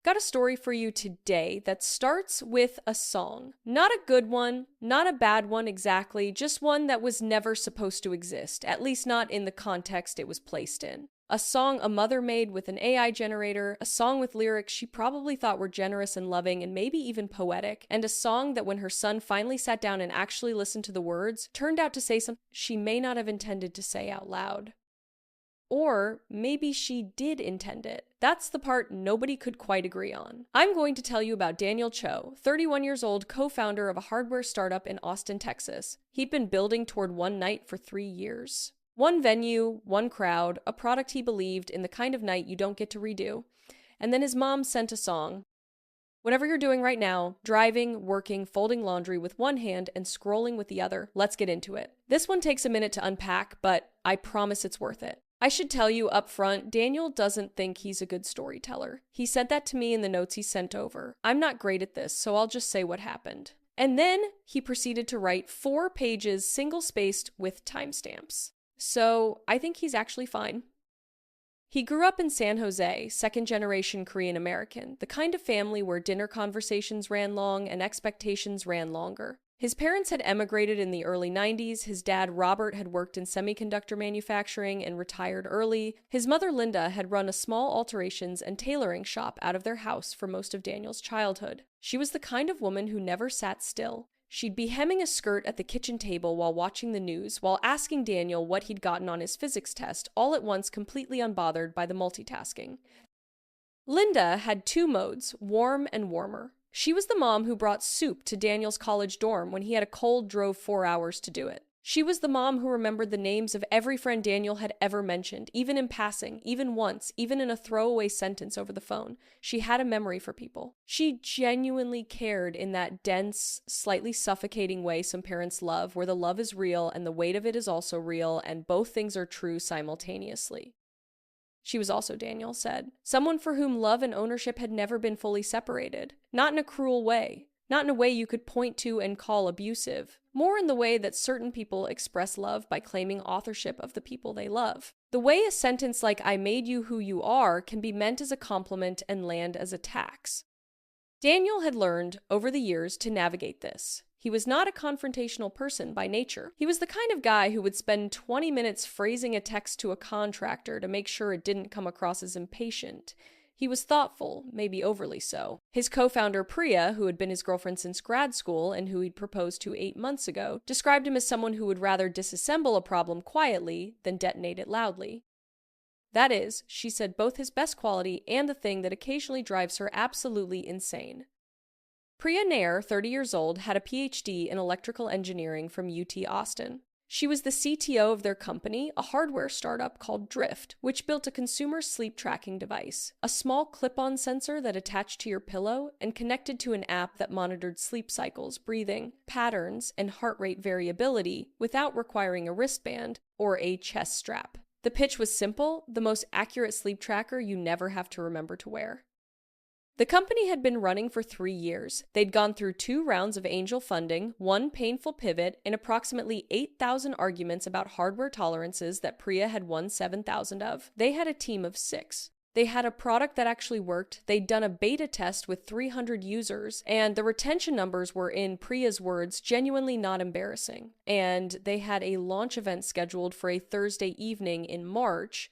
Got a story for you today that starts with a song. Not a good one, not a bad one exactly, just one that was never supposed to exist, at least not in the context it was placed in. A song a mother made with an AI generator, a song with lyrics she probably thought were generous and loving and maybe even poetic, and a song that when her son finally sat down and actually listened to the words, turned out to say something she may not have intended to say out loud. Or maybe she did intend it. That's the part nobody could quite agree on. I'm going to tell you about Daniel Cho, 31 years old, co-founder of a hardware startup in Austin, Texas. He'd been building toward one night for 3 years. One venue, one crowd, a product he believed in, the kind of night you don't get to redo. And then his mom sent a song. Whatever you're doing right now, driving, working, folding laundry with one hand and scrolling with the other, let's get into it. This one takes a minute to unpack, but I promise it's worth it. I should tell you up front, Daniel doesn't think he's a good storyteller. He said that to me in the notes he sent over. I'm not great at this, so I'll just say what happened. And then he proceeded to write 4 pages single-spaced with timestamps. So I think he's actually fine. He grew up in San Jose, second-generation Korean American, the kind of family where dinner conversations ran long and expectations ran longer. His parents had emigrated in the early 90s, his dad Robert had worked in semiconductor manufacturing and retired early, his mother Linda had run a small alterations and tailoring shop out of their house for most of Daniel's childhood. She was the kind of woman who never sat still. She'd be hemming a skirt at the kitchen table while watching the news, while asking Daniel what he'd gotten on his physics test, all at once completely unbothered by the multitasking. Linda had 2 modes, warm and warmer. She was the mom who brought soup to Daniel's college dorm when he had a cold drove 4 hours to do it. She was the mom who remembered the names of every friend Daniel had ever mentioned, even in passing, even once, even in a throwaway sentence over the phone. She had a memory for people. She genuinely cared in that dense, slightly suffocating way some parents love, where the love is real and the weight of it is also real, and both things are true simultaneously. She was also, Daniel said, someone for whom love and ownership had never been fully separated. Not in a cruel way. Not in a way you could point to and call abusive. More in the way that certain people express love by claiming authorship of the people they love. The way a sentence like "I made you who you are" can be meant as a compliment and land as a tax. Daniel had learned, over the years, to navigate this. He was not a confrontational person by nature. He was the kind of guy who would spend 20 minutes phrasing a text to a contractor to make sure it didn't come across as impatient. He was thoughtful, maybe overly so. His co-founder Priya, who had been his girlfriend since grad school and who he'd proposed to 8 months ago, described him as someone who would rather disassemble a problem quietly than detonate it loudly. That is, she said, both his best quality and the thing that occasionally drives her absolutely insane. Priya Nair, 30 years old, had a PhD in electrical engineering from UT Austin. She was the CTO of their company, a hardware startup called Drift, which built a consumer sleep tracking device, a small clip-on sensor that attached to your pillow and connected to an app that monitored sleep cycles, breathing, patterns, and heart rate variability without requiring a wristband or a chest strap. The pitch was simple, the most accurate sleep tracker you never have to remember to wear. The company had been running for 3 years. They'd gone through 2 rounds of angel funding, 1 painful pivot, and approximately 8,000 arguments about hardware tolerances that Priya had won 7,000 of. They had a team of 6. They had a product that actually worked, they'd done a beta test with 300 users, and the retention numbers were, in Priya's words, genuinely not embarrassing. And they had a launch event scheduled for a Thursday evening in March.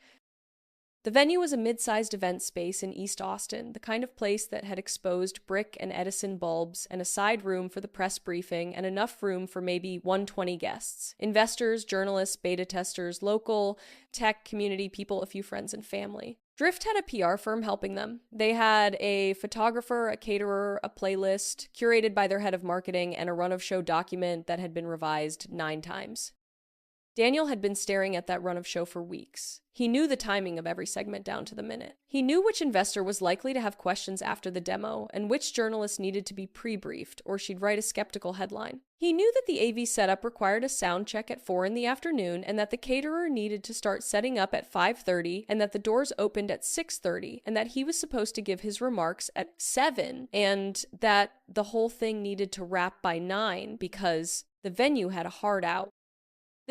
The venue was a mid-sized event space in East Austin, the kind of place that had exposed brick and Edison bulbs and a side room for the press briefing and enough room for maybe 120 guests. Investors, journalists, beta testers, local, tech, community people, a few friends and family. Drift had a PR firm helping them. They had a photographer, a caterer, a playlist, curated by their head of marketing, and a run-of-show document that had been revised 9 times. Daniel had been staring at that run of show for weeks. He knew the timing of every segment down to the minute. He knew which investor was likely to have questions after the demo and which journalist needed to be pre-briefed or she'd write a skeptical headline. He knew that the AV setup required a sound check at 4 in the afternoon and that the caterer needed to start setting up at 5:30 and that the doors opened at 6:30 and that he was supposed to give his remarks at 7 and that the whole thing needed to wrap by 9 because the venue had a hard out.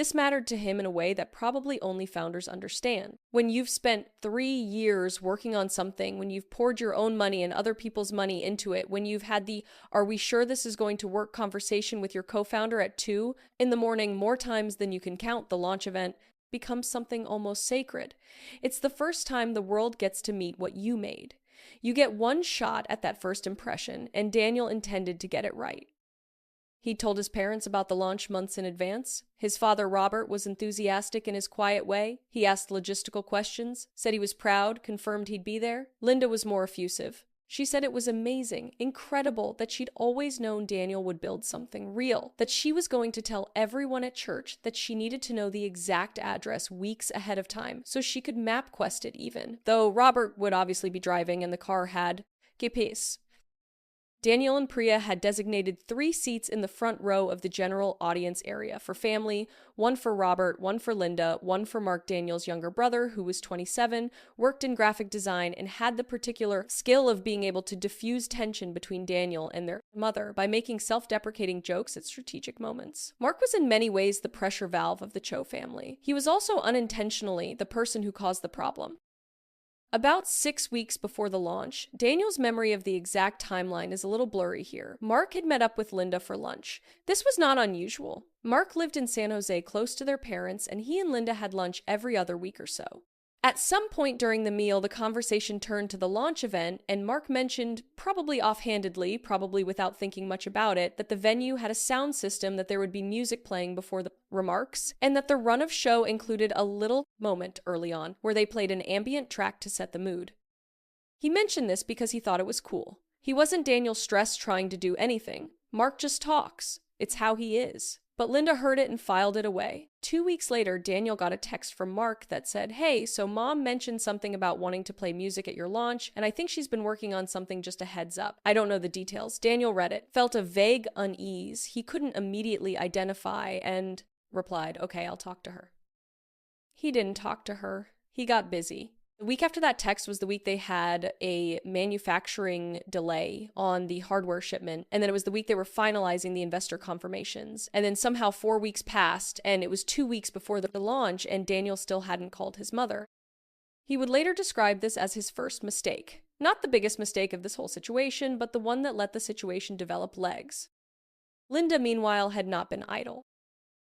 This mattered to him in a way that probably only founders understand. When you've spent 3 years working on something, when you've poured your own money and other people's money into it, when you've had the "are we sure this is going to work" conversation with your co-founder at 2 in the morning more times than you can count, the launch event becomes something almost sacred. It's the first time the world gets to meet what you made. You get one shot at that first impression, and Daniel intended to get it right. He told his parents about the launch months in advance. His father, Robert, was enthusiastic in his quiet way. He asked logistical questions, said he was proud, confirmed he'd be there. Linda was more effusive. She said it was amazing, incredible, that she'd always known Daniel would build something real, that she was going to tell everyone at church that she needed to know the exact address weeks ahead of time so she could MapQuest it even, though Robert would obviously be driving and the car had GPS. Daniel and Priya had designated 3 seats in the front row of the general audience area for family, 1 for Robert, 1 for Linda, 1 for Mark Daniel's younger brother, who was 27, worked in graphic design, and had the particular skill of being able to diffuse tension between Daniel and their mother by making self-deprecating jokes at strategic moments. Mark was in many ways the pressure valve of the Cho family. He was also unintentionally the person who caused the problem. About 6 weeks before the launch, Daniel's memory of the exact timeline is a little blurry here. Mark had met up with Linda for lunch. This was not unusual. Mark lived in San Jose close to their parents, and he and Linda had lunch every other week or so. At some point during the meal, the conversation turned to the launch event, and Mark mentioned, probably offhandedly, probably without thinking much about it, that the venue had a sound system, that there would be music playing before the remarks, and that the run of show included a little moment early on where they played an ambient track to set the mood. He mentioned this because he thought it was cool. He wasn't Daniel stressed trying to do anything. Mark just talks. It's how he is. But Linda heard it and filed it away. 2 weeks later, Daniel got a text from Mark that said, "Hey, so Mom mentioned something about wanting to play music at your launch, and I think she's been working on something, just a heads up. I don't know the details." Daniel read it, felt a vague unease he couldn't immediately identify, and replied, "Okay, I'll talk to her." He didn't talk to her. He got busy. The week after that text was the week they had a manufacturing delay on the hardware shipment, and then it was the week they were finalizing the investor confirmations. And then somehow 4 weeks passed, and it was 2 weeks before the launch, and Daniel still hadn't called his mother. He would later describe this as his first mistake. Not the biggest mistake of this whole situation, but the one that let the situation develop legs. Linda, meanwhile, had not been idle.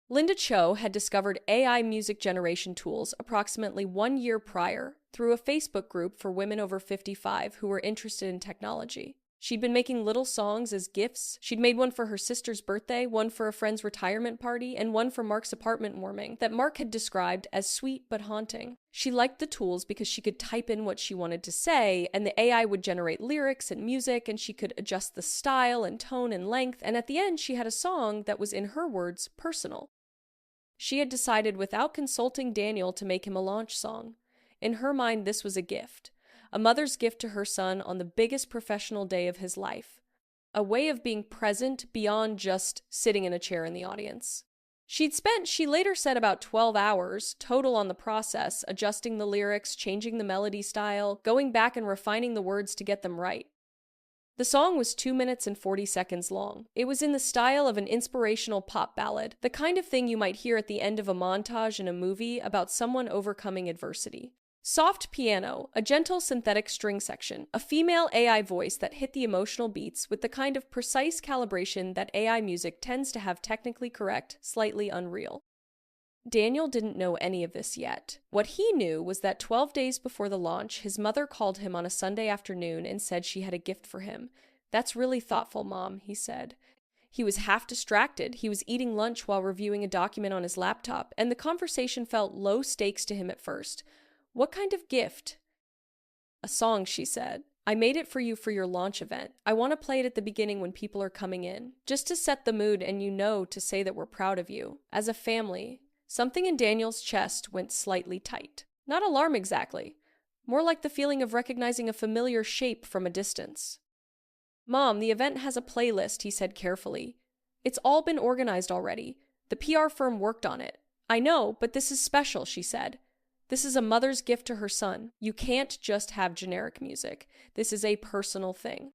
Linda Cho had discovered AI music generation tools approximately 1 year prior through a Facebook group for women over 55 who were interested in technology. She'd been making little songs as gifts. She'd made one for her sister's birthday, one for a friend's retirement party, and one for Mark's apartment warming that Mark had described as sweet but haunting. She liked the tools because she could type in what she wanted to say, and the AI would generate lyrics and music, and she could adjust the style and tone and length, and at the end she had a song that was, in her words, personal. She had decided without consulting Daniel to make him a launch song. In her mind, this was a gift. A mother's gift to her son on the biggest professional day of his life. A way of being present beyond just sitting in a chair in the audience. She'd spent, she later said, about 12 hours total on the process, adjusting the lyrics, changing the melody style, going back and refining the words to get them right. The song was 2 minutes and 40 seconds long. It was in the style of an inspirational pop ballad, the kind of thing you might hear at the end of a montage in a movie about someone overcoming adversity. Soft piano, a gentle synthetic string section, a female AI voice that hit the emotional beats with the kind of precise calibration that AI music tends to have technically correct, slightly unreal. Daniel didn't know any of this yet. What he knew was that 12 days before the launch, his mother called him on a Sunday afternoon and said she had a gift for him. "That's really thoughtful, Mom," he said. He was half distracted. He was eating lunch while reviewing a document on his laptop, and the conversation felt low stakes to him at first. "What kind of gift?" "A song," she said. "I made it for you for your launch event. I want to play it at the beginning when people are coming in, just to set the mood and to say that we're proud of you. As a family." Something in Daniel's chest went slightly tight. Not alarm exactly. More like the feeling of recognizing a familiar shape from a distance. "Mom, the event has a playlist," he said carefully. "It's all been organized already. The PR firm worked on it." "I know, but this is special," she said. "This is a mother's gift to her son. You can't just have generic music. This is a personal thing."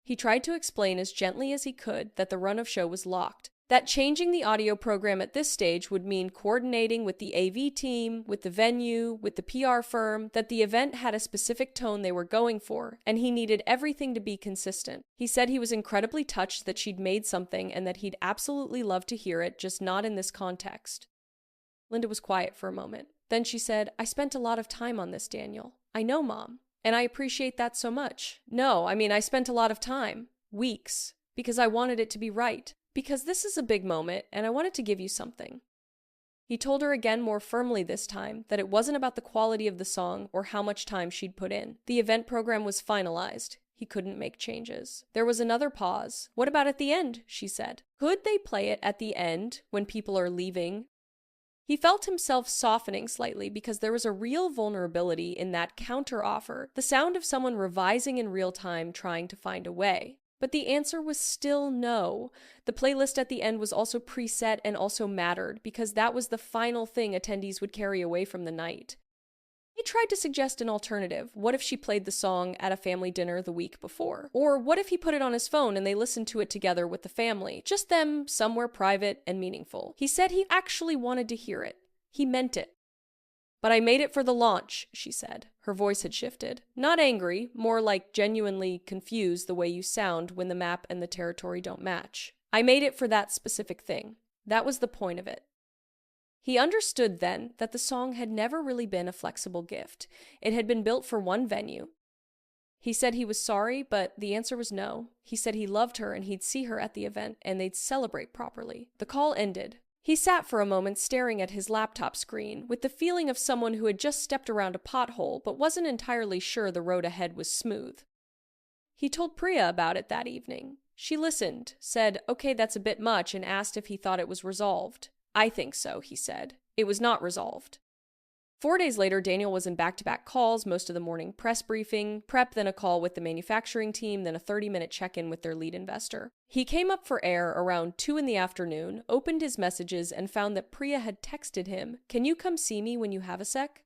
He tried to explain as gently as he could that the run of show was locked, That changing the audio program at this stage would mean coordinating with the AV team, with the venue, with the PR firm, that the event had a specific tone they were going for, and he needed everything to be consistent. He said he was incredibly touched that she'd made something and that he'd absolutely love to hear it, just not in this context. Linda was quiet for a moment. Then she said, "I spent a lot of time on this, Daniel." "I know, Mom, and I appreciate that so much." "No, I spent a lot of time. Weeks. Because I wanted it to be right. Because this is a big moment, and I wanted to give you something." He told her again more firmly this time that it wasn't about the quality of the song or how much time she'd put in. The event program was finalized. He couldn't make changes. There was another pause. "What about at the end?" she said. Could they play it at the end when people are leaving? He felt himself softening slightly because there was a real vulnerability in that counter-offer, the sound of someone revising in real time trying to find a way. But the answer was still no. The playlist at the end was also preset and also mattered because that was the final thing attendees would carry away from the night. He tried to suggest an alternative. What if she played the song at a family dinner the week before? Or what if he put it on his phone and they listened to it together with the family, just them, somewhere private and meaningful? He said he actually wanted to hear it. He meant it. "But I made it for the launch," she said. Her voice had shifted. Not angry, more like genuinely confused the way you sound when the map and the territory don't match. "I made it for that specific thing. That was the point of it." He understood then that the song had never really been a flexible gift. It had been built for one venue. He said he was sorry, but the answer was no. He said he loved her and he'd see her at the event and they'd celebrate properly. The call ended. He sat for a moment staring at his laptop screen, with the feeling of someone who had just stepped around a pothole but wasn't entirely sure the road ahead was smooth. He told Priya about it that evening. She listened, said, "Okay, that's a bit much," and asked if he thought it was resolved. "I think so," he said. It was not resolved. 4 days later, Daniel was in back-to-back calls, most of the morning press briefing, prep, then a call with the manufacturing team, then a 30-minute check-in with their lead investor. He came up for air around 2 in the afternoon, opened his messages, and found that Priya had texted him, "Can you come see me when you have a sec?"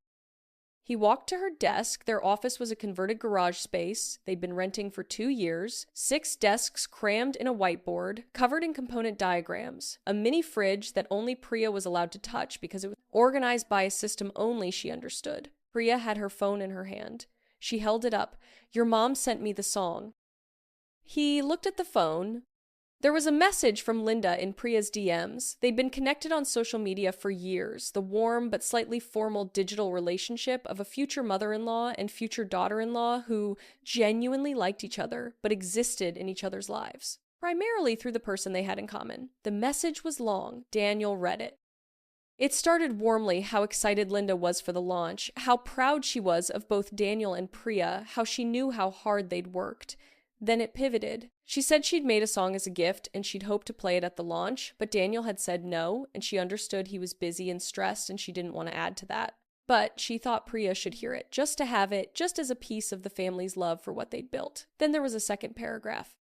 He walked to her desk. Their office was a converted garage space they'd been renting for 2 years, 6 desks crammed in a whiteboard, covered in component diagrams, a mini fridge that only Priya was allowed to touch because it was organized by a system only she understood. Priya had her phone in her hand. She held it up. "Your mom sent me the song." He looked at the phone. There was a message from Linda in Priya's DMs. They'd been connected on social media for years, the warm but slightly formal digital relationship of a future mother-in-law and future daughter-in-law who genuinely liked each other but existed in each other's lives, primarily through the person they had in common. The message was long. Daniel read it. It started warmly how excited Linda was for the launch, how proud she was of both Daniel and Priya, how she knew how hard they'd worked. Then it pivoted. She said she'd made a song as a gift and she'd hoped to play it at the launch, but Daniel had said no, and she understood he was busy and stressed and she didn't want to add to that. But she thought Priya should hear it, just to have it, just as a piece of the family's love for what they'd built. Then there was a second paragraph.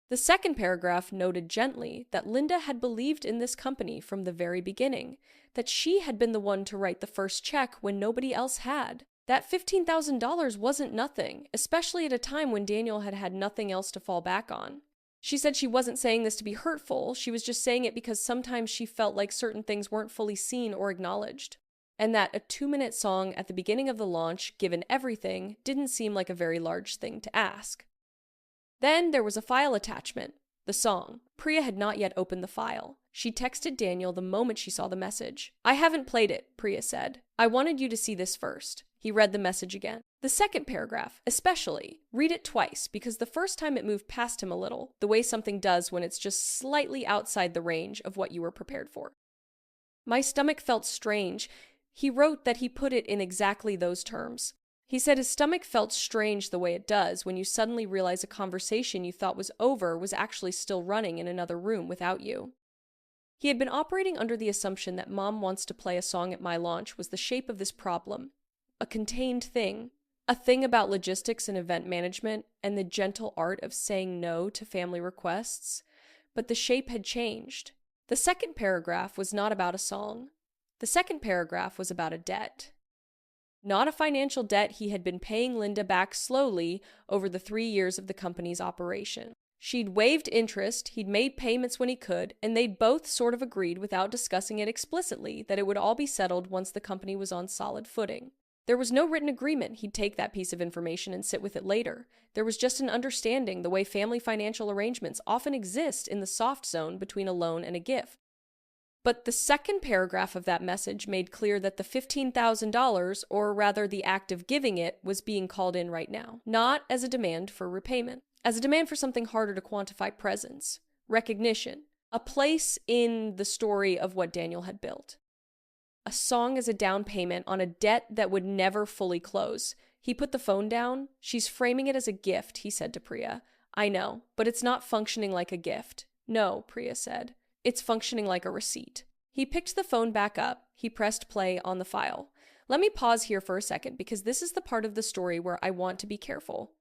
The second paragraph noted gently that Linda had believed in this company from the very beginning, that she had been the one to write the first check when nobody else had. That $15,000 wasn't nothing, especially at a time when Daniel had had nothing else to fall back on. She said she wasn't saying this to be hurtful, she was just saying it because sometimes she felt like certain things weren't fully seen or acknowledged. And that a 2-minute song at the beginning of the launch, given everything, didn't seem like a very large thing to ask. Then there was a file attachment, the song. Priya had not yet opened the file. She texted Daniel the moment she saw the message. "I haven't played it," Priya said. "I wanted you to see this first." He read the message again. The second paragraph, especially, read it twice, because the first time it moved past him a little, the way something does when it's just slightly outside the range of what you were prepared for. "My stomach felt strange." He wrote that he put it in exactly those terms. He said his stomach felt strange the way it does when you suddenly realize a conversation you thought was over was actually still running in another room without you. He had been operating under the assumption that Mom Wants to Play a Song at My Launch was the shape of this problem. A contained thing. A thing about logistics and event management and the gentle art of saying no to family requests. But the shape had changed. The second paragraph was not about a song. The second paragraph was about a debt. Not a financial debt he had been paying Linda back slowly over the 3 years of the company's operation. She'd waived interest, he'd made payments when he could, and they'd both sort of agreed without discussing it explicitly that it would all be settled once the company was on solid footing. There was no written agreement he'd take that piece of information and sit with it later. There was just an understanding the way family financial arrangements often exist in the soft zone between a loan and a gift. But the second paragraph of that message made clear that the $15,000, or rather the act of giving it, was being called in right now, not as a demand for repayment, as a demand for something harder to quantify: presence, recognition, a place in the story of what Daniel had built. A song as a down payment on a debt that would never fully close. He put the phone down. She's framing it as a gift, he said to Priya. I know, but it's not functioning like a gift. No, Priya said. It's functioning like a receipt. He picked the phone back up. He pressed play on the file. Let me pause here for a second because this is the part of the story where I want to be careful.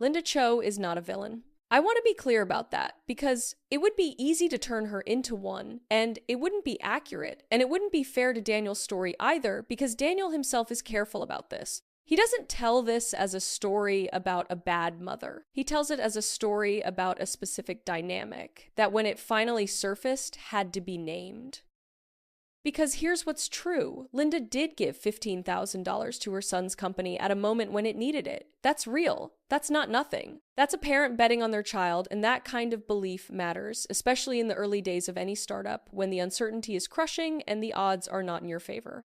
Linda Cho is not a villain. I want to be clear about that because it would be easy to turn her into one, and it wouldn't be accurate, and it wouldn't be fair to Daniel's story either because Daniel himself is careful about this. He doesn't tell this as a story about a bad mother. He tells it as a story about a specific dynamic that when it finally surfaced had to be named. Because here's what's true. Linda did give $15,000 to her son's company at a moment when it needed it. That's real. That's not nothing. That's a parent betting on their child, and that kind of belief matters, especially in the early days of any startup when the uncertainty is crushing and the odds are not in your favor.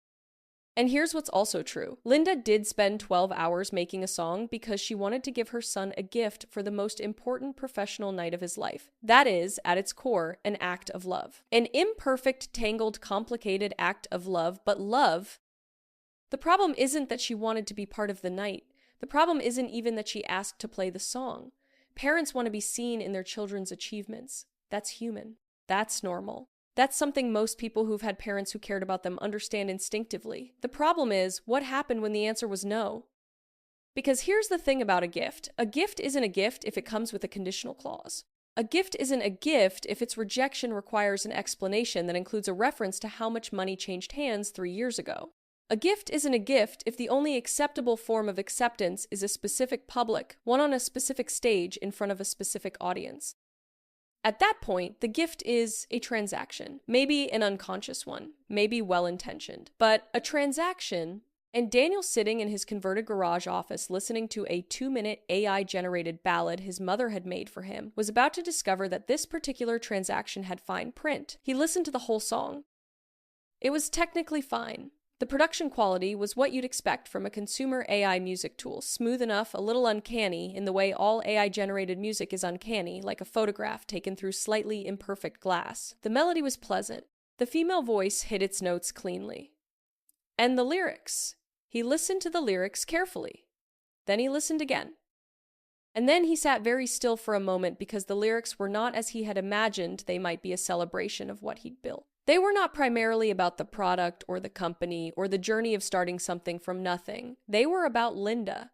And here's what's also true. Linda did spend 12 hours making a song because she wanted to give her son a gift for the most important professional night of his life. That is, at its core, an act of love. An imperfect, tangled, complicated act of love, but love. The problem isn't that she wanted to be part of the night. The problem isn't even that she asked to play the song. Parents want to be seen in their children's achievements. That's human. That's normal. That's something most people who've had parents who cared about them understand instinctively. The problem is, what happened when the answer was no? Because here's the thing about a gift. A gift isn't a gift if it comes with a conditional clause. A gift isn't a gift if its rejection requires an explanation that includes a reference to how much money changed hands 3 years ago. A gift isn't a gift if the only acceptable form of acceptance is a specific public, one on a specific stage in front of a specific audience. At that point, the gift is a transaction, maybe an unconscious one, maybe well-intentioned, but a transaction. And Daniel sitting in his converted garage office listening to a 2-minute AI-generated ballad his mother had made for him was about to discover that this particular transaction had fine print. He listened to the whole song. It was technically fine. The production quality was what you'd expect from a consumer AI music tool, smooth enough, a little uncanny, in the way all AI-generated music is uncanny, like a photograph taken through slightly imperfect glass. The melody was pleasant. The female voice hit its notes cleanly. And the lyrics. He listened to the lyrics carefully. Then he listened again. And then he sat very still for a moment because the lyrics were not as he had imagined they might be a celebration of what he'd built. They were not primarily about the product or the company or the journey of starting something from nothing. They were about Linda.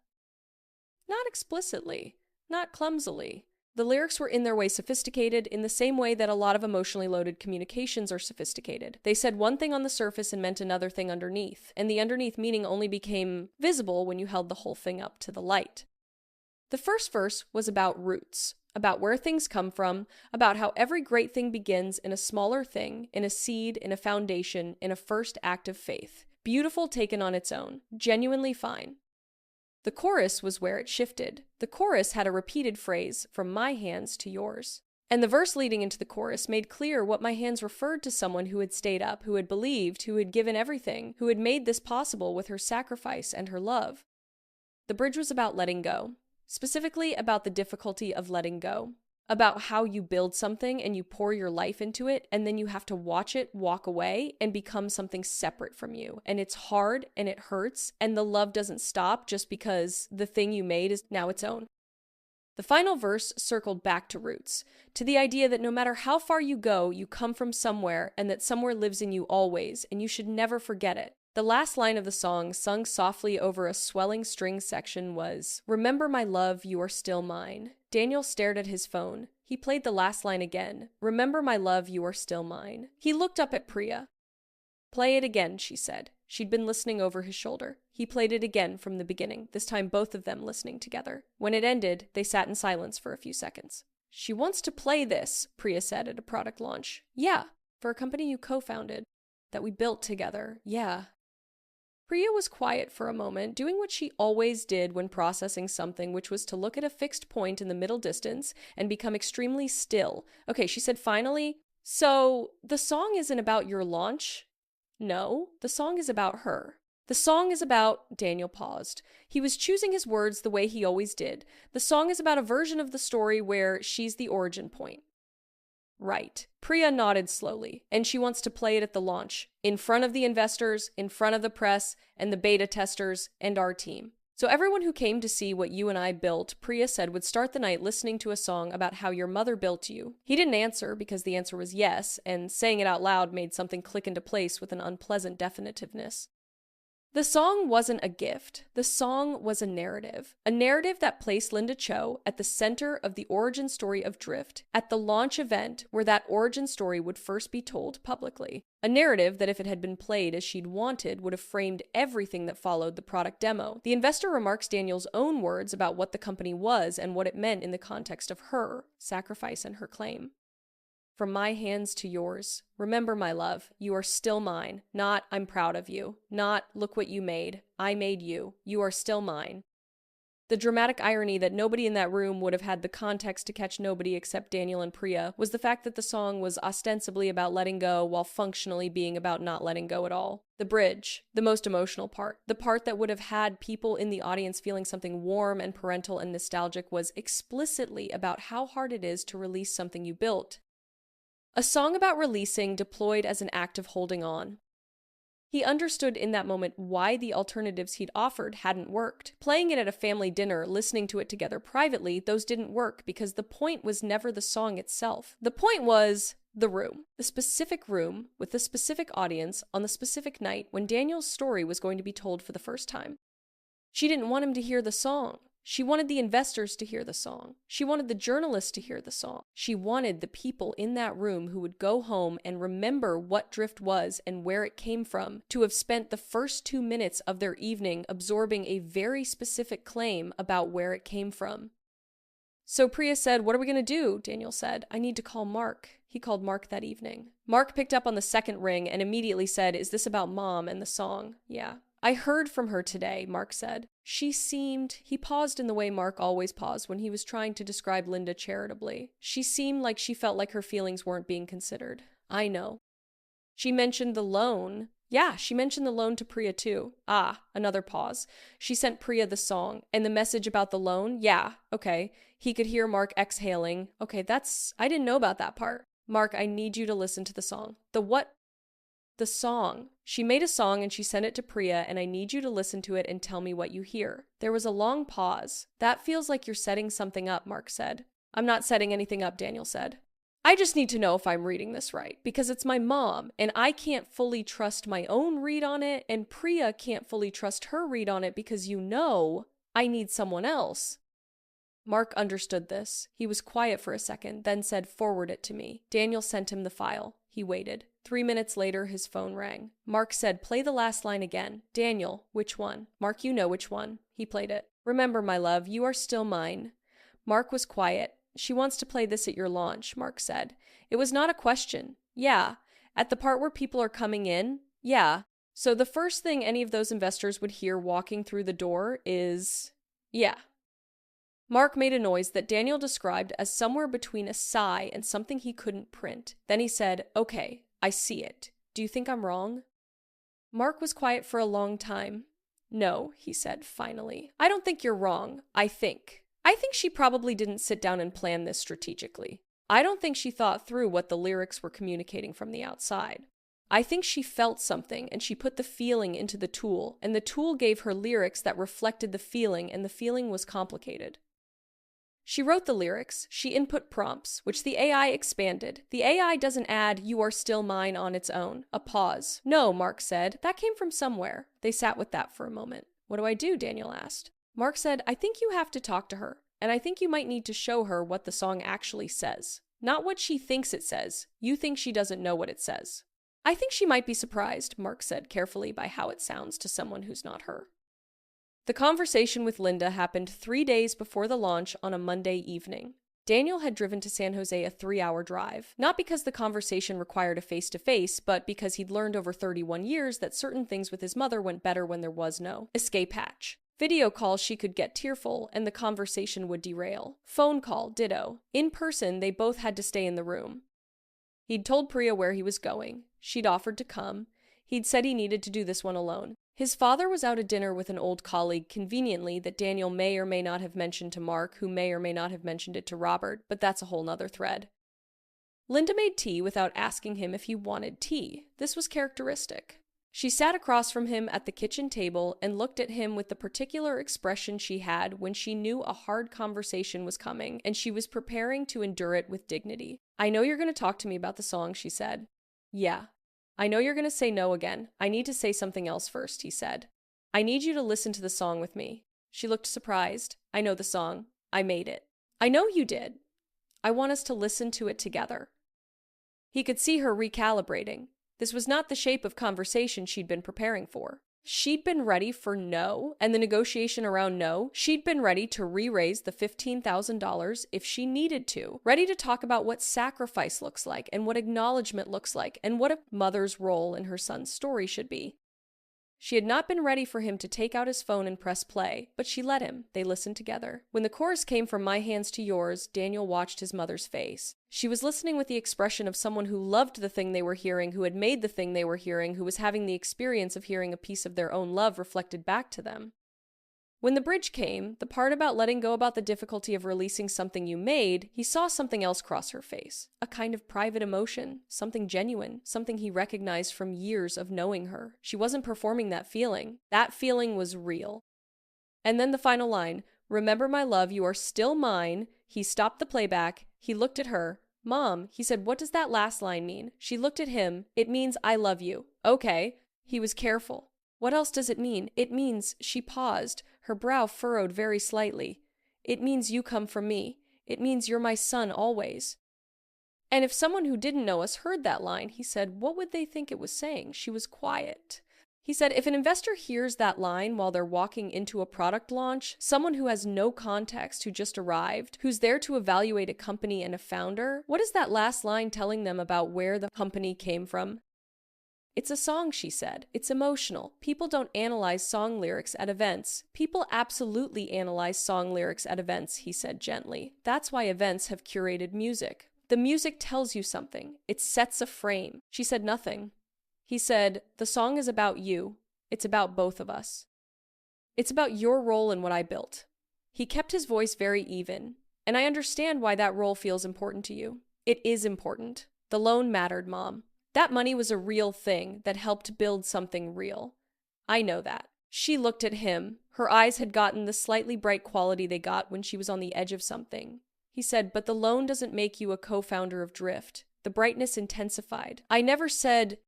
Not explicitly, not clumsily. The lyrics were in their way sophisticated in the same way that a lot of emotionally loaded communications are sophisticated. They said one thing on the surface and meant another thing underneath, and the underneath meaning only became visible when you held the whole thing up to the light. The first verse was about roots. About where things come from, about how every great thing begins in a smaller thing, in a seed, in a foundation, in a first act of faith. Beautiful taken on its own, genuinely fine. The chorus was where it shifted. The chorus had a repeated phrase, from my hands to yours. And the verse leading into the chorus made clear what my hands referred to someone who had stayed up, who had believed, who had given everything, who had made this possible with her sacrifice and her love. The bridge was about letting go. Specifically about the difficulty of letting go, about how you build something and you pour your life into it and then you have to watch it walk away and become something separate from you. And it's hard and it hurts and the love doesn't stop just because the thing you made is now its own. The final verse circled back to roots, to the idea that no matter how far you go, you come from somewhere and that somewhere lives in you always and you should never forget it. The last line of the song, sung softly over a swelling string section, was, "Remember my love, you are still mine." Daniel stared at his phone. He played the last line again. "Remember my love, you are still mine." He looked up at Priya. "Play it again," she said. She'd been listening over his shoulder. He played it again from the beginning, this time both of them listening together. When it ended, they sat in silence for a few seconds. She wants to play this, Priya said at a product launch. Yeah, for a company you co-founded, that we built together. Yeah. Priya was quiet for a moment, doing what she always did when processing something, which was to look at a fixed point in the middle distance and become extremely still. Okay, she said finally, so the song isn't about your launch? No, the song is about her. The song is about, Daniel paused. He was choosing his words the way he always did. The song is about a version of the story where she's the origin point. Right. Priya nodded slowly, and she wants to play it at the launch, in front of the investors, in front of the press, and the beta testers, and our team. So everyone who came to see what you and I built, Priya said, would start the night listening to a song about how your mother built you. He didn't answer because the answer was yes, and saying it out loud made something click into place with an unpleasant definitiveness. The song wasn't a gift. The song was a narrative that placed Linda Cho at the center of the origin story of Drift, at the launch event where that origin story would first be told publicly. A narrative that, if it had been played as she'd wanted, would have framed everything that followed the product demo. The investor remarks Daniel's own words about what the company was and what it meant in the context of her sacrifice and her claim. From my hands to yours. Remember, my love, you are still mine. Not, I'm proud of you. Not, look what you made. I made you. You are still mine. The dramatic irony that nobody in that room would have had the context to catch nobody except Daniel and Priya was the fact that the song was ostensibly about letting go while functionally being about not letting go at all. The bridge, the most emotional part, the part that would have had people in the audience feeling something warm and parental and nostalgic, was explicitly about how hard it is to release something you built. A song about releasing deployed as an act of holding on. He understood in that moment why the alternatives he'd offered hadn't worked. Playing it at a family dinner, listening to it together privately, those didn't work because the point was never the song itself. The point was the room. The specific room with the specific audience on the specific night when Daniel's story was going to be told for the first time. She didn't want him to hear the song. She wanted the investors to hear the song. She wanted the journalists to hear the song. She wanted the people in that room who would go home and remember what Drift was and where it came from to have spent the first 2 minutes of their evening absorbing a very specific claim about where it came from. So Priya said, "What are we going to do?" Daniel said. "I need to call Mark." He called Mark that evening. Mark picked up on the second ring and immediately said, "Is this about Mom and the song?" "Yeah." "I heard from her today," Mark said. She seemed... He paused in the way Mark always paused when he was trying to describe Linda charitably. She seemed like she felt like her feelings weren't being considered. "I know." "She mentioned the loan." "Yeah, she mentioned the loan to Priya too." "Ah," another pause. "She sent Priya the song. And the message about the loan?" "Yeah, okay." He could hear Mark exhaling. "Okay, I didn't know about that part." "Mark, I need you to listen to the song." "The what?" "The song. She made a song and she sent it to Priya, and I need you to listen to it and tell me what you hear." There was a long pause. "That feels like you're setting something up," Mark said. "I'm not setting anything up," Daniel said. "I just need to know if I'm reading this right, because it's my mom, and I can't fully trust my own read on it, and Priya can't fully trust her read on it because I need someone else." Mark understood this. He was quiet for a second, then said, "Forward it to me." Daniel sent him the file. He waited. 3 minutes later, his phone rang. Mark said, "Play the last line again." "Daniel, which one?" "Mark, you know which one." He played it. "Remember, my love, you are still mine." Mark was quiet. "She wants to play this at your launch," Mark said. It was not a question. "Yeah." "At the part where people are coming in?" "Yeah." So the first thing any of those investors would hear walking through the door is, "Yeah." Mark made a noise that Daniel described as somewhere between a sigh and something he couldn't print. Then he said, "Okay, I see it. Do you think I'm wrong?" Mark was quiet for a long time. "No," he said finally. "I don't think you're wrong. I think she probably didn't sit down and plan this strategically. I don't think she thought through what the lyrics were communicating from the outside. I think she felt something and she put the feeling into the tool, and the tool gave her lyrics that reflected the feeling, and the feeling was complicated. She wrote the lyrics, she input prompts, which the AI expanded. The AI doesn't add 'you are still mine' on its own." A pause. "No," Mark said. "That came from somewhere." They sat with that for a moment. "What do I do?" Daniel asked. Mark said, "I think you have to talk to her, and I think you might need to show her what the song actually says. Not what she thinks it says. You think she doesn't know what it says." "I think she might be surprised," Mark said carefully, "by how it sounds to someone who's not her." The conversation with Linda happened 3 days before the launch on a Monday evening. Daniel had driven to San Jose a 3-hour drive, not because the conversation required a face-to-face, but because he'd learned over 31 years that certain things with his mother went better when there was no escape hatch. Video call, she could get tearful, and the conversation would derail. Phone call, ditto. In person, they both had to stay in the room. He'd told Priya where he was going. She'd offered to come. He'd said he needed to do this one alone. His father was out at dinner with an old colleague, conveniently, that Daniel may or may not have mentioned to Mark, who may or may not have mentioned it to Robert, but that's a whole nother thread. Linda made tea without asking him if he wanted tea. This was characteristic. She sat across from him at the kitchen table and looked at him with the particular expression she had when she knew a hard conversation was coming and she was preparing to endure it with dignity. "I know you're going to talk to me about the song," she said. "Yeah. I know you're going to say no again. I need to say something else first," he said. "I need you to listen to the song with me." She looked surprised. "I know the song. I made it." "I know you did. I want us to listen to it together." He could see her recalibrating. This was not the shape of conversation she'd been preparing for. She'd been ready for no, and the negotiation around no. She'd been ready to re-raise the $15,000 if she needed to. Ready to talk about what sacrifice looks like, and what acknowledgement looks like, and what a mother's role in her son's story should be. She had not been ready for him to take out his phone and press play, but she let him. They listened together. When the chorus came from "My Hands to Yours," Daniel watched his mother's face. She was listening with the expression of someone who loved the thing they were hearing, who had made the thing they were hearing, who was having the experience of hearing a piece of their own love reflected back to them. When the bridge came, the part about letting go about the difficulty of releasing something you made, he saw something else cross her face. A kind of private emotion, something genuine, something he recognized from years of knowing her. She wasn't performing that feeling. That feeling was real. And then the final line, "Remember my love, you are still mine." He stopped the playback. He looked at her. "Mom," he said, "what does that last line mean?" She looked at him. "It means I love you." "Okay." He was careful. "What else does it mean?" "It means," she paused, her brow furrowed very slightly, "it means you come from me. It means you're my son always." And if someone who didn't know us heard that line, he said, what would they think it was saying? She was quiet. He said, if an investor hears that line while they're walking into a product launch, someone who has no context, who just arrived, who's there to evaluate a company and a founder, what is that last line telling them about where the company came from? "It's a song," she said. "It's emotional. People don't analyze song lyrics at events." "People absolutely analyze song lyrics at events," he said gently. "That's why events have curated music. The music tells you something. It sets a frame." She said nothing. He said, "The song is about you. It's about both of us. It's about your role in what I built." He kept his voice very even. "And I understand why that role feels important to you. It is important. The loan mattered, Mom. That money was a real thing that helped build something real. I know that." She looked at him. Her eyes had gotten the slightly bright quality they got when she was on the edge of something. He said, "But the loan doesn't make you a co-founder of Drift." The brightness intensified. "I never said—"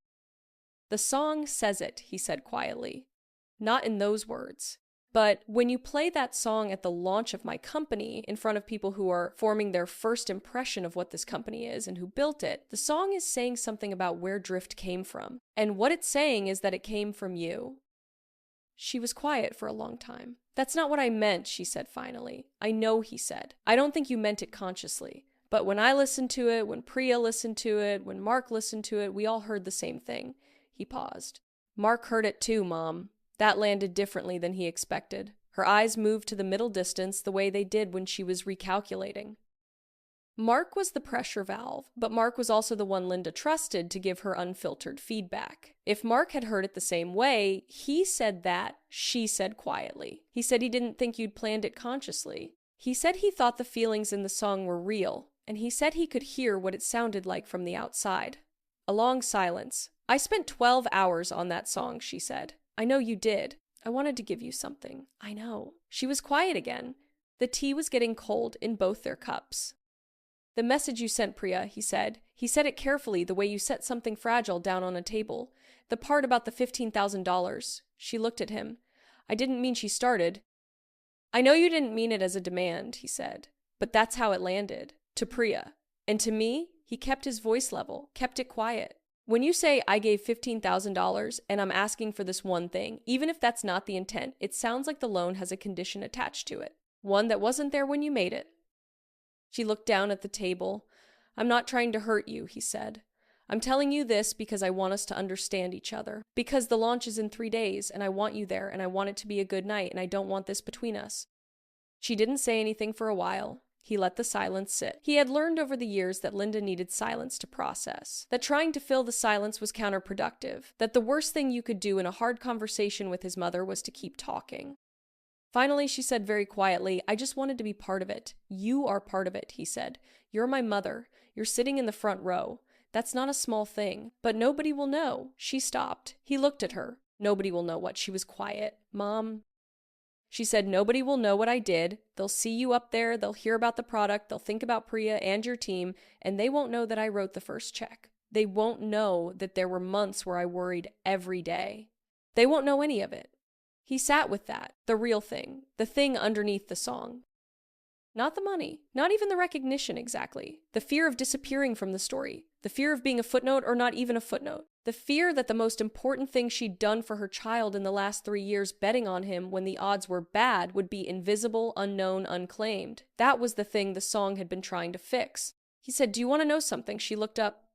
"The song says it," he said quietly. "Not in those words. But when you play that song at the launch of my company in front of people who are forming their first impression of what this company is and who built it, the song is saying something about where Drift came from. And what it's saying is that it came from you." She was quiet for a long time. "That's not what I meant," she said finally. "I know," he said. "I don't think you meant it consciously. But when I listened to it, when Priya listened to it, when Mark listened to it, we all heard the same thing." He paused. "Mark heard it too, Mom." That landed differently than he expected. Her eyes moved to the middle distance the way they did when she was recalculating. Mark was the pressure valve, but Mark was also the one Linda trusted to give her unfiltered feedback. If Mark had heard it the same way, he said that, she said quietly. He said he didn't think you'd planned it consciously. He said he thought the feelings in the song were real, and he said he could hear what it sounded like from the outside. A long silence. "I spent 12 hours on that song," she said. "I know you did. I wanted to give you something. I know." She was quiet again. The tea was getting cold in both their cups. "The message you sent, Priya," he said. He said it carefully, the way you set something fragile down on a table. "The part about the $15,000. She looked at him. "I didn't mean," she started. "I know you didn't mean it as a demand," he said. "But that's how it landed. To Priya. And to me," he kept his voice level, kept it quiet. "When you say I gave $15,000 and I'm asking for this one thing, even if that's not the intent, it sounds like the loan has a condition attached to it. One that wasn't there when you made it." She looked down at the table. "I'm not trying to hurt you," he said. "I'm telling you this because I want us to understand each other. Because the launch is in 3 days, and I want you there, and I want it to be a good night, and I don't want this between us." She didn't say anything for a while. He let the silence sit. He had learned over the years that Linda needed silence to process, that trying to fill the silence was counterproductive, that the worst thing you could do in a hard conversation with his mother was to keep talking. Finally, she said very quietly, "I just wanted to be part of it. You are part of it," he said. "You're my mother. You're sitting in the front row. That's not a small thing. But nobody will know." She stopped. He looked at her. "Nobody will know what?" She was quiet. "Mom." She said, "Nobody will know what I did. They'll see you up there. They'll hear about the product. They'll think about Priya and your team. And they won't know that I wrote the first check. They won't know that there were months where I worried every day. They won't know any of it." He sat with that, the real thing, the thing underneath the song. Not the money, not even the recognition exactly. The fear of disappearing from the story. The fear of being a footnote or not even a footnote. The fear that the most important thing she'd done for her child in the last 3 years, betting on him when the odds were bad, would be invisible, unknown, unclaimed. That was the thing the song had been trying to fix. He said, "Do you want to know something?" She looked up.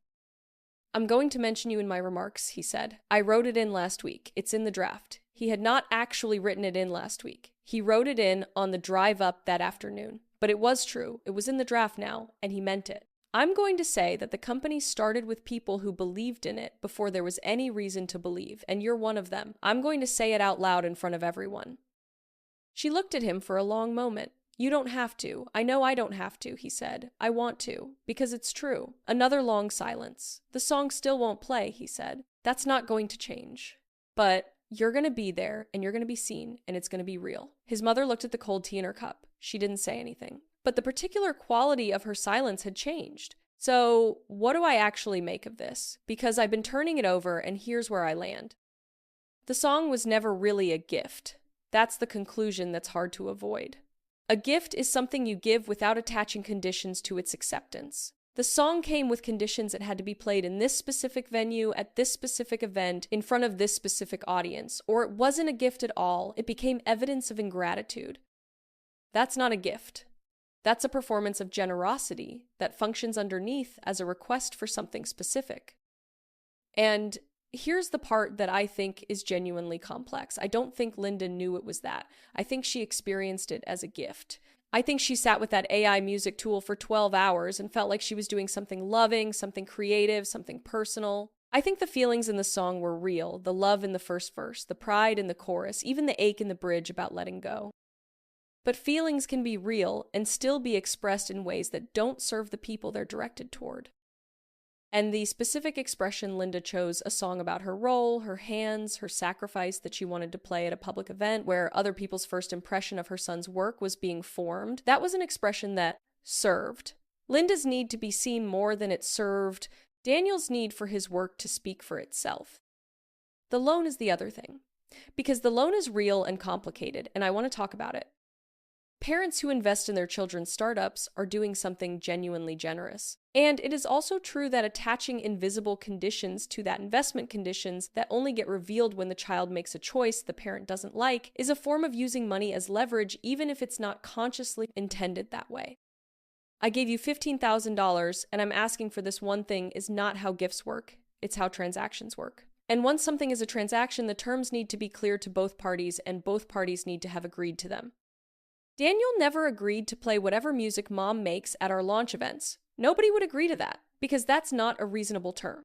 "I'm going to mention you in my remarks," he said. "I wrote it in last week. It's in the draft." He had not actually written it in last week. He wrote it in on the drive up that afternoon. But it was true. It was in the draft now, and he meant it. "I'm going to say that the company started with people who believed in it before there was any reason to believe, and you're one of them. I'm going to say it out loud in front of everyone." She looked at him for a long moment. "You don't have to. I know I don't have to," he said. "I want to, because it's true." Another long silence. "The song still won't play," he said. "That's not going to change. But you're going to be there, and you're going to be seen, and it's going to be real." His mother looked at the cold tea in her cup. She didn't say anything. But the particular quality of her silence had changed. "So, what do I actually make of this? Because I've been turning it over, and here's where I land. The song was never really a gift. That's the conclusion that's hard to avoid. A gift is something you give without attaching conditions to its acceptance. The song came with conditions. It had to be played in this specific venue, at this specific event, in front of this specific audience, or it wasn't a gift at all. It became evidence of ingratitude. That's not a gift. That's a performance of generosity that functions underneath as a request for something specific. And here's the part that I think is genuinely complex. I don't think Linda knew it was that. I think she experienced it as a gift. I think she sat with that AI music tool for 12 hours and felt like she was doing something loving, something creative, something personal. I think the feelings in the song were real, the love in the first verse, the pride in the chorus, even the ache in the bridge about letting go. But feelings can be real and still be expressed in ways that don't serve the people they're directed toward. And the specific expression Linda chose, a song about her role, her hands, her sacrifice that she wanted to play at a public event where other people's first impression of her son's work was being formed, that was an expression that served. Linda's need to be seen more than it served Daniel's need for his work to speak for itself. The loan is the other thing, because the loan is real and complicated, and I want to talk about it. Parents who invest in their children's startups are doing something genuinely generous. And it is also true that attaching invisible conditions to that investment conditions that only get revealed when the child makes a choice the parent doesn't like is a form of using money as leverage, even if it's not consciously intended that way. I gave you $15,000 and I'm asking for this one thing is not how gifts work. It's how transactions work. And once something is a transaction, the terms need to be clear to both parties and both parties need to have agreed to them. Daniel never agreed to play whatever music Mom makes at our launch events. Nobody would agree to that, because that's not a reasonable term.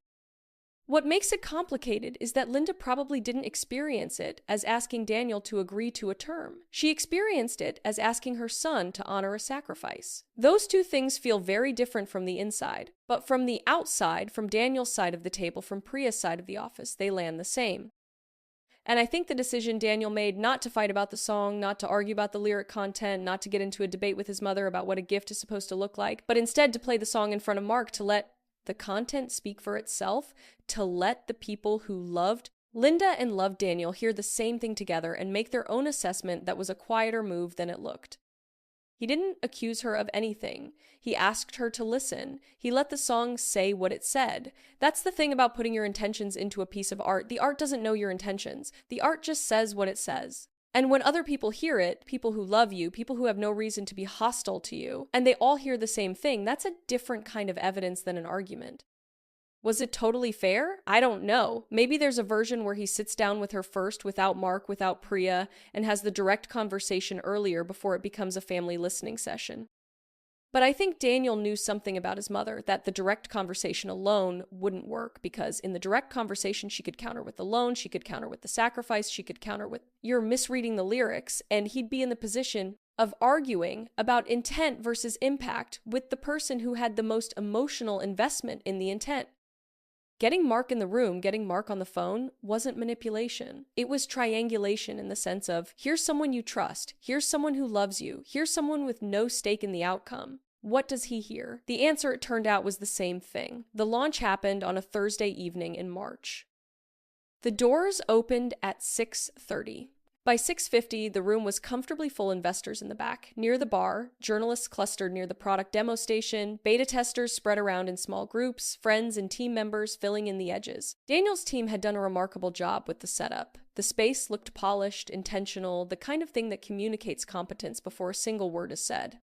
What makes it complicated is that Linda probably didn't experience it as asking Daniel to agree to a term. She experienced it as asking her son to honor a sacrifice. Those two things feel very different from the inside, but from the outside, from Daniel's side of the table, from Priya's side of the office, they land the same. And I think the decision Daniel made not to fight about the song, not to argue about the lyric content, not to get into a debate with his mother about what a gift is supposed to look like, but instead to play the song in front of Mark, to let the content speak for itself, to let the people who loved Linda and loved Daniel hear the same thing together and make their own assessment that was a quieter move than it looked. He didn't accuse her of anything. He asked her to listen. He let the song say what it said. That's the thing about putting your intentions into a piece of art. The art doesn't know your intentions. The art just says what it says. And when other people hear it, people who love you, people who have no reason to be hostile to you, and they all hear the same thing, that's a different kind of evidence than an argument. Was it totally fair? I don't know. Maybe there's a version where he sits down with her first without Mark, without Priya, and has the direct conversation earlier before it becomes a family listening session. But I think Daniel knew something about his mother, that the direct conversation alone wouldn't work, because in the direct conversation she could counter with the loan, she could counter with the sacrifice, she could counter with, "You're misreading the lyrics," and he'd be in the position of arguing about intent versus impact with the person who had the most emotional investment in the intent. Getting Mark in the room, getting Mark on the phone, wasn't manipulation. It was triangulation in the sense of, here's someone you trust, here's someone who loves you, here's someone with no stake in the outcome. What does he hear? The answer, it turned out, was the same thing. The launch happened on a Thursday evening in March. The doors opened at 6:30. By 6:50, the room was comfortably full investors in the back. Near the bar, journalists clustered near the product demo station, beta testers spread around in small groups, friends and team members filling in the edges. Daniel's team had done a remarkable job with the setup. The space looked polished, intentional, the kind of thing that communicates competence before a single word is said.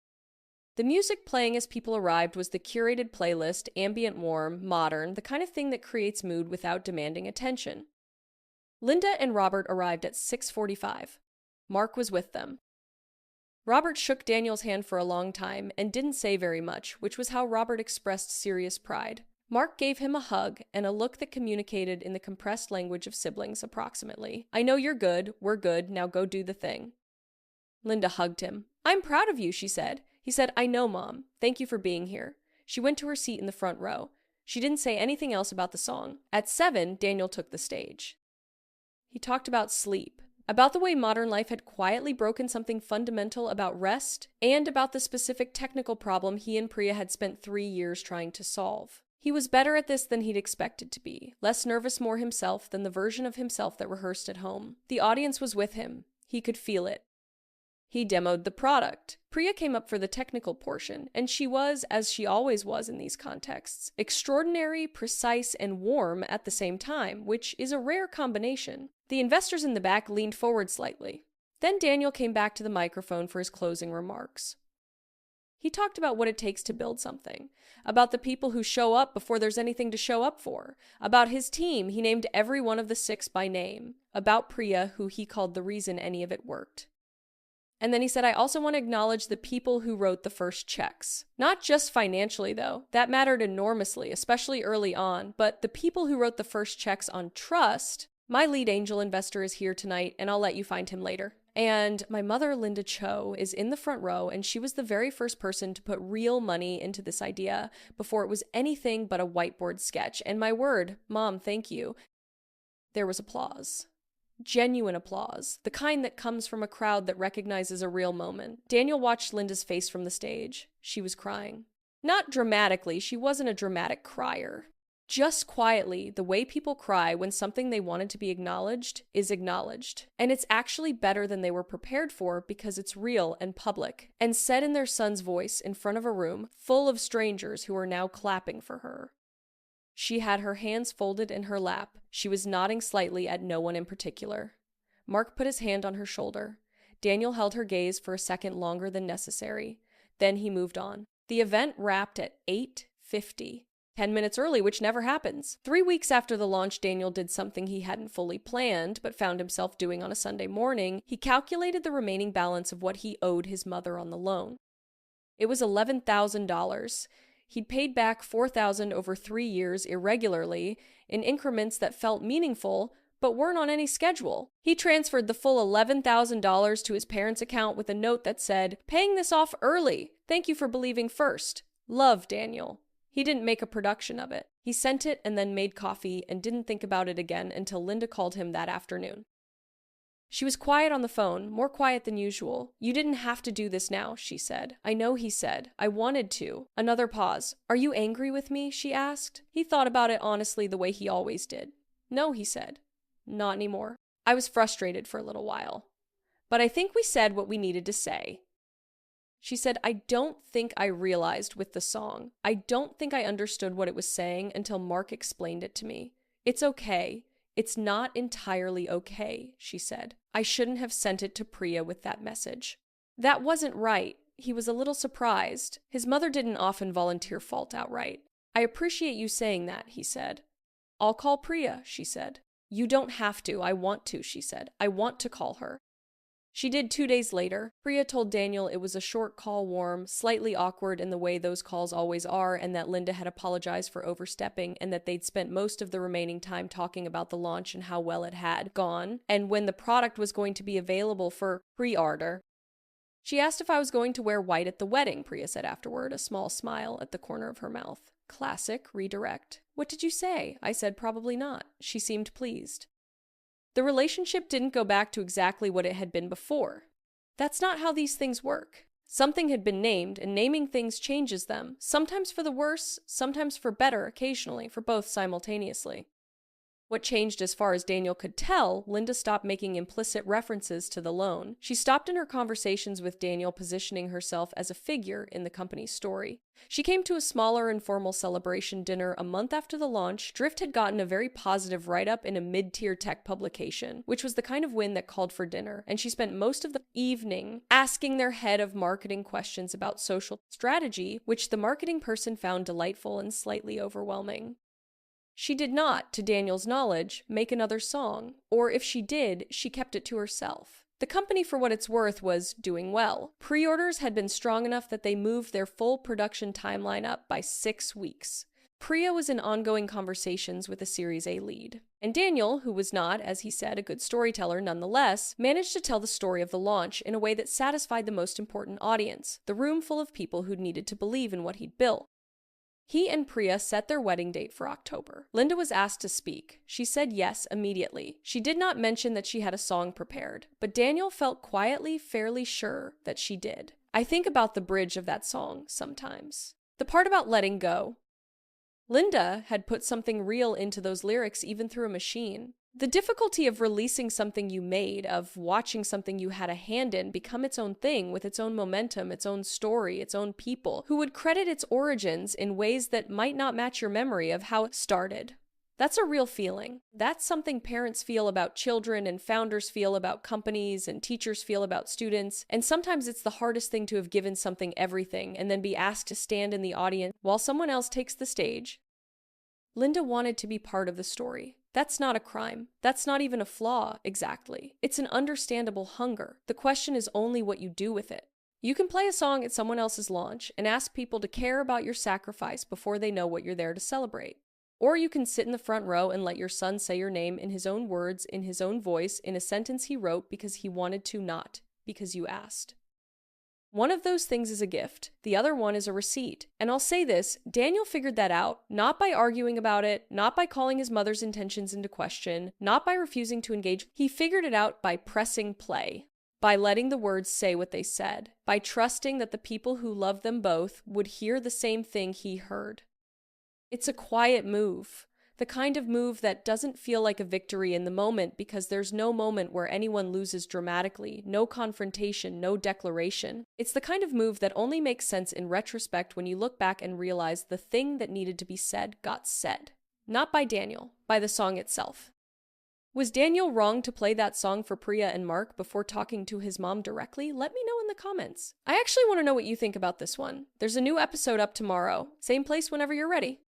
The music playing as people arrived was the curated playlist, ambient, warm, modern, the kind of thing that creates mood without demanding attention. Linda and Robert arrived at 6:45. Mark was with them. Robert shook Daniel's hand for a long time and didn't say very much, which was how Robert expressed serious pride. Mark gave him a hug and a look that communicated in the compressed language of siblings approximately. "I know you're good, we're good, now go do the thing." Linda hugged him. "I'm proud of you," she said. He said, "I know, Mom. Thank you for being here." She went to her seat in the front row. She didn't say anything else about the song. At 7, Daniel took the stage. He talked about sleep, about the way modern life had quietly broken something fundamental about rest, and about the specific technical problem he and Priya had spent 3 years trying to solve. He was better at this than he'd expected to be, less nervous, more himself than the version of himself that rehearsed at home. The audience was with him. He could feel it. He demoed the product. Priya came up for the technical portion, and she was, as she always was in these contexts, extraordinary, precise, and warm at the same time, which is a rare combination. The investors in the back leaned forward slightly. Then Daniel came back to the microphone for his closing remarks. He talked about what it takes to build something, about the people who show up before there's anything to show up for, about his team, he named every one of the 6 by name, about Priya, who he called the reason any of it worked. And then he said, "I also want to acknowledge the people who wrote the first checks. Not just financially, though. That mattered enormously, especially early on. But the people who wrote the first checks on trust. My lead angel investor is here tonight, and I'll let you find him later." And my mother, Linda Cho, is in the front row, and she was the very first person to put real money into this idea before it was anything but a whiteboard sketch. And my word, Mom, thank you. There was applause. Genuine applause, the kind that comes from a crowd that recognizes a real moment. Daniel watched Linda's face from the stage. She was crying. Not dramatically, she wasn't a dramatic crier. Just quietly, the way people cry when something they wanted to be acknowledged is acknowledged. And it's actually better than they were prepared for because it's real and public, and said in their son's voice in front of a room full of strangers who are now clapping for her. She had her hands folded in her lap. She was nodding slightly at no one in particular. Mark put his hand on her shoulder. Daniel held her gaze for a second longer than necessary. Then he moved on. The event wrapped at 8:50. 10 minutes early, which never happens. 3 weeks after the launch, Daniel did something he hadn't fully planned, but found himself doing on a Sunday morning. He calculated the remaining balance of what he owed his mother on the loan. It was $11,000. He'd paid back $4,000 over 3 years irregularly, in increments that felt meaningful, but weren't on any schedule. He transferred the full $11,000 to his parents' account with a note that said, "Paying this off early. Thank you for believing first. Love, Daniel." He didn't make a production of it. He sent it and then made coffee and didn't think about it again until Linda called him that afternoon. She was quiet on the phone, more quiet than usual. "You didn't have to do this now," she said. "I know," he said. "I wanted to." Another pause. "Are you angry with me?" she asked. He thought about it honestly the way he always did. "No," he said. "Not anymore. I was frustrated for a little while. But I think we said what we needed to say." She said, "I don't think I realized with the song. I don't think I understood what it was saying until Mark explained it to me. It's okay. "It's not entirely okay," she said. "I shouldn't have sent it to Priya with that message." That wasn't right. He was a little surprised. His mother didn't often volunteer fault outright. "I appreciate you saying that," he said. "I'll call Priya," she said. "You don't have to. I want to," she said. "I want to call her." She did 2 days later. Priya told Daniel it was a short call, warm, slightly awkward in the way those calls always are, and that Linda had apologized for overstepping, and that they'd spent most of the remaining time talking about the launch and how well it had gone, and when the product was going to be available for pre-order. "She asked if I was going to wear white at the wedding," Priya said afterward, a small smile at the corner of her mouth. Classic redirect. "What did you say?" I said, "Probably not." She seemed pleased. The relationship didn't go back to exactly what it had been before. That's not how these things work. Something had been named, and naming things changes them, sometimes for the worse, sometimes for better, occasionally, for both simultaneously. What changed as far as Daniel could tell, Linda stopped making implicit references to the loan. She stopped in her conversations with Daniel positioning herself as a figure in the company's story. She came to a smaller informal celebration dinner a month after the launch. Drift had gotten a very positive write-up in a mid-tier tech publication, which was the kind of win that called for dinner, and she spent most of the evening asking their head of marketing questions about social strategy, which the marketing person found delightful and slightly overwhelming. She did not, to Daniel's knowledge, make another song, or if she did, she kept it to herself. The company, for what it's worth, was doing well. Pre-orders had been strong enough that they moved their full production timeline up by 6 weeks. Priya was in ongoing conversations with a Series A lead. And Daniel, who was not, as he said, a good storyteller nonetheless, managed to tell the story of the launch in a way that satisfied the most important audience, the room full of people who needed to believe in what he'd built. He and Priya set their wedding date for October. Linda was asked to speak. She said yes immediately. She did not mention that she had a song prepared, but Daniel felt quietly fairly sure that she did. I think about the bridge of that song sometimes. The part about letting go. Linda had put something real into those lyrics even through a machine. The difficulty of releasing something you made, of watching something you had a hand in become its own thing with its own momentum, its own story, its own people, who would credit its origins in ways that might not match your memory of how it started. That's a real feeling. That's something parents feel about children and founders feel about companies and teachers feel about students. And sometimes it's the hardest thing to have given something everything and then be asked to stand in the audience while someone else takes the stage. Linda wanted to be part of the story. That's not a crime. That's not even a flaw, exactly. It's an understandable hunger. The question is only what you do with it. You can play a song at someone else's launch and ask people to care about your sacrifice before they know what you're there to celebrate. Or you can sit in the front row and let your son say your name in his own words, in his own voice, in a sentence he wrote because he wanted to, not because you asked. One of those things is a gift. The other one is a receipt. And I'll say this, Daniel figured that out, not by arguing about it, not by calling his mother's intentions into question, not by refusing to engage. He figured it out by pressing play, by letting the words say what they said, by trusting that the people who loved them both would hear the same thing he heard. It's a quiet move. The kind of move that doesn't feel like a victory in the moment because there's no moment where anyone loses dramatically, no confrontation, no declaration. It's the kind of move that only makes sense in retrospect when you look back and realize the thing that needed to be said got said. Not by Daniel, by the song itself. Was Daniel wrong to play that song for Priya and Mark before talking to his mom directly? Let me know in the comments. I actually want to know what you think about this one. There's a new episode up tomorrow. Same place whenever you're ready.